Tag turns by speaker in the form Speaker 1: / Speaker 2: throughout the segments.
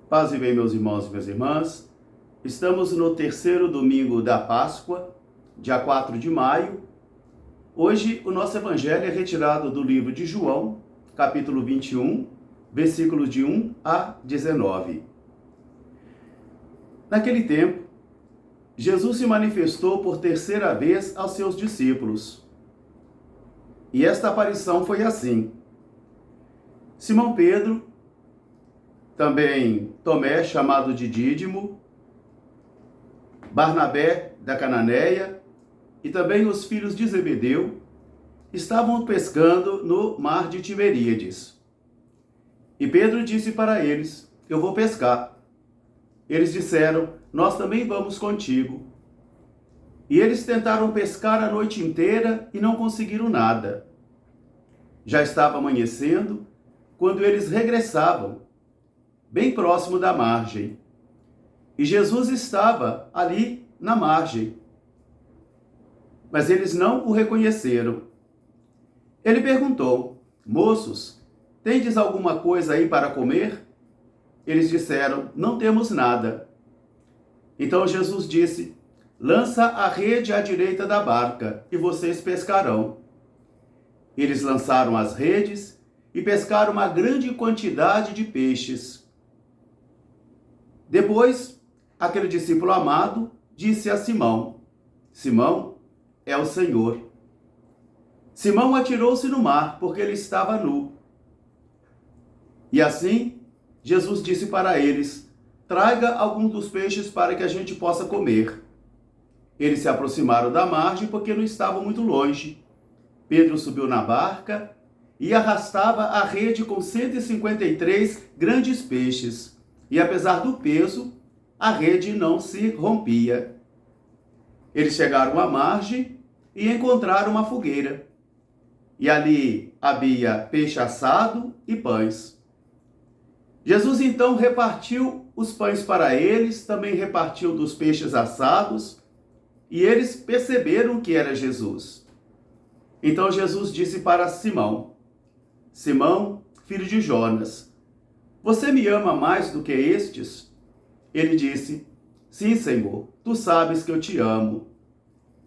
Speaker 1: Paz e bem, meus irmãos e minhas irmãs. Estamos no terceiro domingo da Páscoa, dia 4 de maio. Hoje o nosso evangelho é retirado do livro de João, capítulo 21, versículos de 1 a 19. Naquele tempo, Jesus se manifestou por terceira vez aos seus discípulos. E esta aparição foi assim: Simão Pedro, também Tomé, chamado de Dídimo, Barnabé da Cananeia e também os filhos de Zebedeu estavam pescando no mar de Tiberíades. E Pedro disse para eles: Eu vou pescar. Eles disseram: Nós também vamos contigo. E eles tentaram pescar a noite inteira e não conseguiram nada. Já estava amanhecendo quando eles regressavam, bem próximo da margem. E Jesus estava ali na margem. Mas eles não o reconheceram. Ele perguntou: Moços, tendes alguma coisa aí para comer? Eles disseram: Não temos nada. Então Jesus disse: Lança a rede à direita da barca e vocês pescarão. Eles lançaram as redes e pescaram uma grande quantidade de peixes. Depois, aquele discípulo amado disse a Simão: Simão, é o Senhor. Simão atirou-se no mar, porque ele estava nu. E assim, Jesus disse para eles: Traga algum dos peixes para que a gente possa comer. Eles se aproximaram da margem porque não estavam muito longe. Pedro subiu na barca e arrastava a rede com 153 grandes peixes. E apesar do peso, a rede não se rompia. Eles chegaram à margem e encontraram uma fogueira. E ali havia peixe assado e pães. Jesus então repartiu os pães para eles, também repartiu dos peixes assados, e eles perceberam que era Jesus. Então Jesus disse para Simão: Simão, filho de Jonas, você me ama mais do que estes? Ele disse: Sim, Senhor, tu sabes que eu te amo.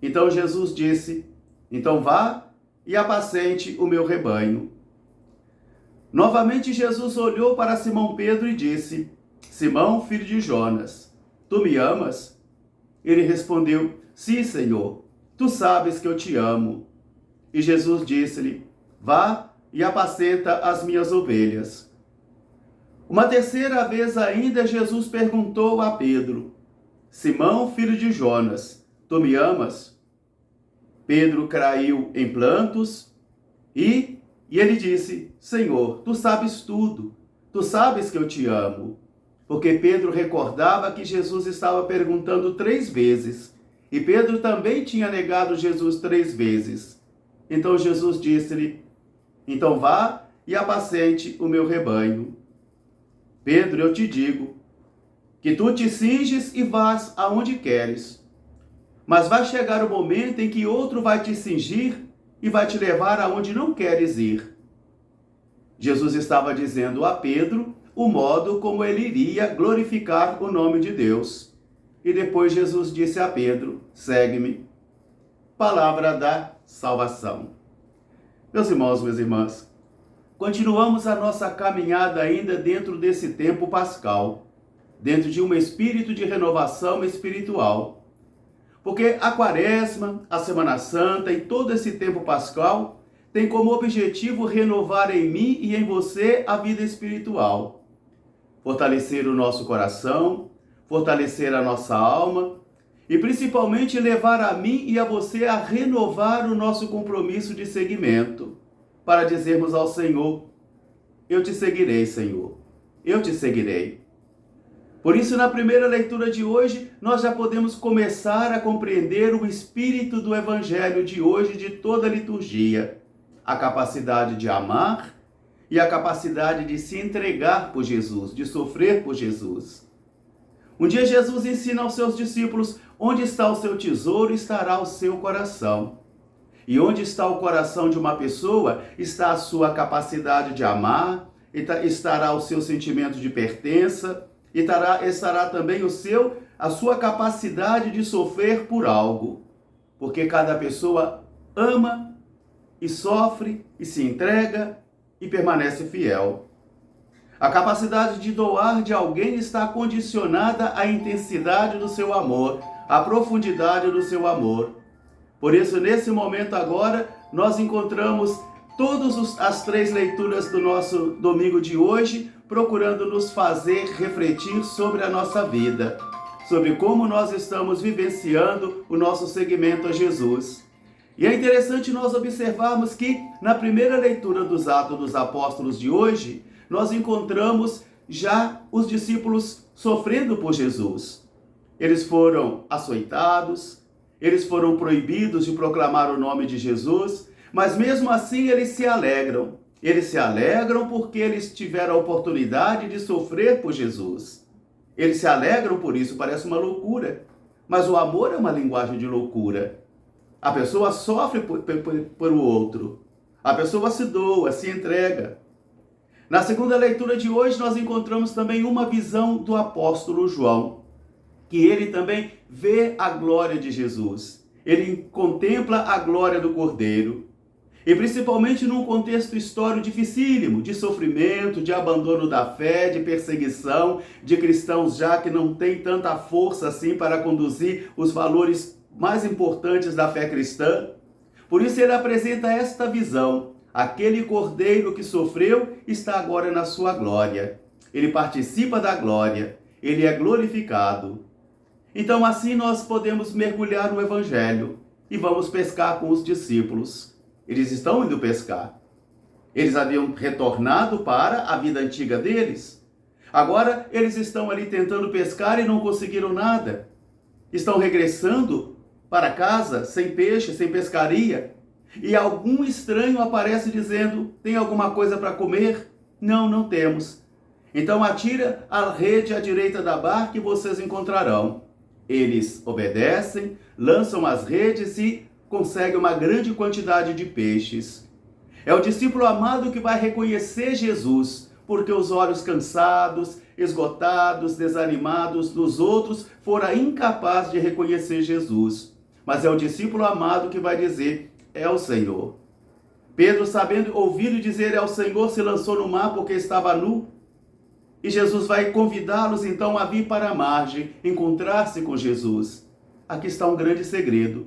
Speaker 1: Então Jesus disse: Então vá e apacente o meu rebanho. Novamente Jesus olhou para Simão Pedro e disse: Simão, filho de Jonas, tu me amas? Ele respondeu: Sim, Senhor, tu sabes que eu te amo. E Jesus disse-lhe: Vá e apacenta as minhas ovelhas. Uma terceira vez ainda Jesus perguntou a Pedro: Simão, filho de Jonas, tu me amas? Pedro caiu em prantos e ele disse: Senhor, tu sabes tudo, tu sabes que eu te amo. Porque Pedro recordava que Jesus estava perguntando 3 vezes, e Pedro também tinha negado Jesus 3 vezes. Então Jesus disse-lhe: Então vá e apacente o meu rebanho. Pedro, eu te digo, que tu te cinges e vás aonde queres. Mas vai chegar o momento em que outro vai te cingir e vai te levar aonde não queres ir. Jesus estava dizendo a Pedro o modo como ele iria glorificar o nome de Deus. E depois Jesus disse a Pedro: Segue-me. Palavra da salvação. Meus irmãos, minhas irmãs, continuamos a nossa caminhada ainda dentro desse tempo pascal, dentro de um espírito de renovação espiritual. Porque a Quaresma, a Semana Santa e todo esse tempo pascal tem como objetivo renovar em mim e em você a vida espiritual. Fortalecer o nosso coração, fortalecer a nossa alma e principalmente levar a mim e a você a renovar o nosso compromisso de seguimento, para dizermos ao Senhor: Eu te seguirei, Senhor, eu te seguirei. Por isso, na primeira leitura de hoje, nós já podemos começar a compreender o espírito do Evangelho de hoje, de toda a liturgia. A capacidade de amar e a capacidade de se entregar por Jesus, de sofrer por Jesus. Um dia Jesus ensina aos seus discípulos: onde está o seu tesouro, estará o seu coração. E onde está o coração de uma pessoa, está a sua capacidade de amar, estará o seu sentimento de pertença, e estará também a sua capacidade de sofrer por algo, porque cada pessoa ama e sofre e se entrega e permanece fiel. A capacidade de doar de alguém está condicionada à intensidade do seu amor, à profundidade do seu amor. Por isso, nesse momento agora, nós encontramos todas as 3 leituras do nosso domingo de hoje, procurando nos fazer refletir sobre a nossa vida, sobre como nós estamos vivenciando o nosso seguimento a Jesus. E é interessante nós observarmos que na primeira leitura dos Atos dos Apóstolos de hoje, nós encontramos já os discípulos sofrendo por Jesus. Eles foram açoitados, eles foram proibidos de proclamar o nome de Jesus, mas mesmo assim eles se alegram. Eles se alegram porque eles tiveram a oportunidade de sofrer por Jesus. Eles se alegram por isso, parece uma loucura. Mas o amor é uma linguagem de loucura. A pessoa sofre por o outro. A pessoa se doa, se entrega. Na segunda leitura de hoje, nós encontramos também uma visão do apóstolo João, que ele também vê a glória de Jesus. Ele contempla a glória do Cordeiro. E principalmente num contexto histórico dificílimo, de sofrimento, de abandono da fé, de perseguição, de cristãos já que não têm tanta força assim para conduzir os valores mais importantes da fé cristã. Por isso ele apresenta esta visão. Aquele Cordeiro que sofreu está agora na sua glória. Ele participa da glória. Ele é glorificado. Então assim nós podemos mergulhar no Evangelho e vamos pescar com os discípulos. Eles estão indo pescar. Eles haviam retornado para a vida antiga deles. Agora eles estão ali tentando pescar e não conseguiram nada. Estão regressando para casa sem peixe, sem pescaria. E algum estranho aparece dizendo: tem alguma coisa para comer? Não, não temos. Então atira a rede à direita da barca e vocês encontrarão. Eles obedecem, lançam as redes e conseguem uma grande quantidade de peixes. É o discípulo amado que vai reconhecer Jesus, porque os olhos cansados, esgotados, desanimados dos outros foram incapazes de reconhecer Jesus. Mas é o discípulo amado que vai dizer: é o Senhor. Pedro, sabendo, ouvindo dizer é o Senhor, se lançou no mar porque estava nu. E Jesus vai convidá-los então a vir para a margem, encontrar-se com Jesus. Aqui está um grande segredo: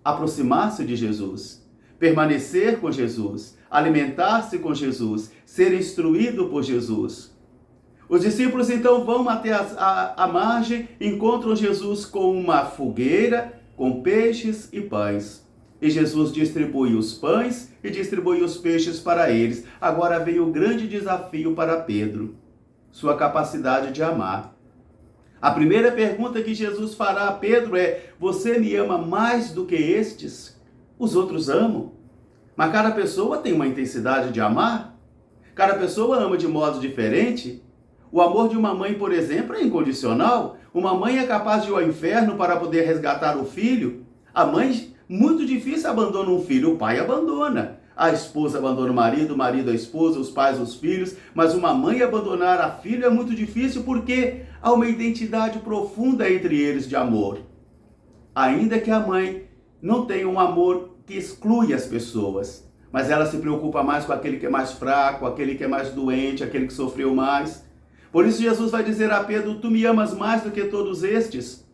Speaker 1: aproximar-se de Jesus, permanecer com Jesus, alimentar-se com Jesus, ser instruído por Jesus. Os discípulos então vão até a margem, encontram Jesus com uma fogueira, com peixes e pães. E Jesus distribui os pães e distribui os peixes para eles. Agora vem o grande desafio para Pedro: sua capacidade de amar. A primeira pergunta que Jesus fará a Pedro é: você me ama mais do que estes? Os outros amam. Mas cada pessoa tem uma intensidade de amar. Cada pessoa ama de modo diferente. O amor de uma mãe, por exemplo, é incondicional. Uma mãe é capaz de ir ao inferno para poder resgatar o filho. A mãe, muito difícil, abandona um filho. O pai abandona. A esposa abandona o marido a esposa, os pais os filhos. Mas uma mãe abandonar a filha é muito difícil porque há uma identidade profunda entre eles de amor. Ainda que a mãe não tenha um amor que exclui as pessoas, mas ela se preocupa mais com aquele que é mais fraco, aquele que é mais doente, aquele que sofreu mais. Por isso Jesus vai dizer a Pedro: tu me amas mais do que todos estes?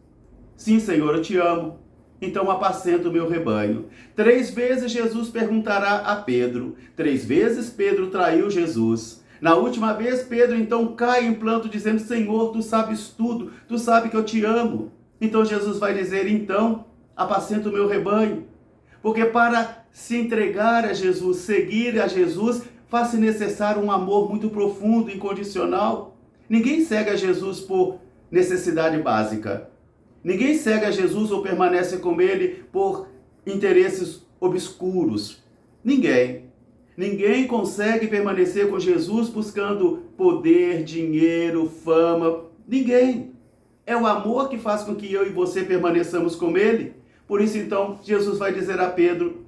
Speaker 1: Sim, Senhor, eu te amo. Então apacenta o meu rebanho. 3 vezes Jesus perguntará a Pedro. 3 vezes Pedro traiu Jesus. Na última vez, Pedro então cai em planto dizendo: Senhor, tu sabes tudo, tu sabes que eu te amo. Então Jesus vai dizer: então, apacenta o meu rebanho. Porque para se entregar a Jesus, seguir a Jesus, faz-se necessário um amor muito profundo, incondicional. Ninguém segue a Jesus por necessidade básica. Ninguém segue a Jesus ou permanece com ele por interesses obscuros. Ninguém. Ninguém consegue permanecer com Jesus buscando poder, dinheiro, fama. Ninguém. É o amor que faz com que eu e você permaneçamos com ele. Por isso, então, Jesus vai dizer a Pedro: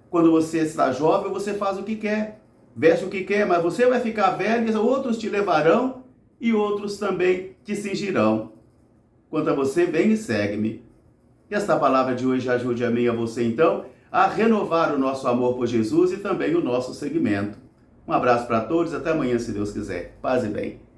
Speaker 1: quando você está jovem, você faz o que quer, veste o que quer, mas você vai ficar velho e outros te levarão e outros também te cingirão. Quanto a você, vem e segue-me. Que esta palavra de hoje ajude a mim e a você, então, a renovar o nosso amor por Jesus e também o nosso seguimento. Um abraço para todos, até amanhã, se Deus quiser. Paz e bem.